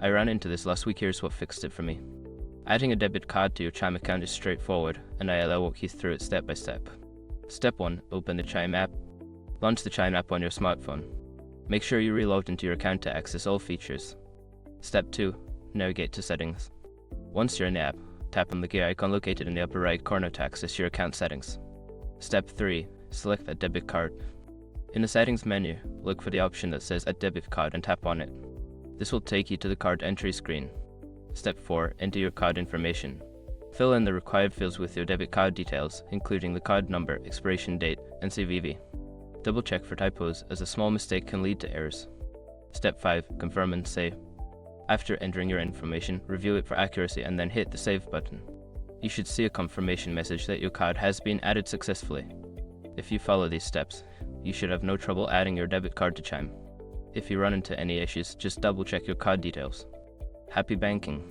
I ran into this last week. Here's what fixed it for me. Adding a debit card to your Chime account is straightforward, and I'll walk you through it step by step. Step 1. Open the Chime app. Launch the Chime app on your smartphone. Make sure you reload into your account to access all features. Step 2. Navigate to Settings. Once you're in the app, tap on the gear icon located in the upper right corner to access your account settings. Step 3. Select a debit card. In the Settings menu, look for the option that says Add Debit Card and tap on it. This will take you to the card entry screen. Step 4. Enter your card information. Fill in the required fields with your debit card details, including the card number, expiration date, and CVV. Double check for typos, as a small mistake can lead to errors. Step 5. Confirm and save. After entering your information, review it for accuracy and then hit the Save button. You should see a confirmation message that your card has been added successfully. If you follow these steps, you should have no trouble adding your debit card to Chime. If you run into any issues, just double check your card details. Happy banking!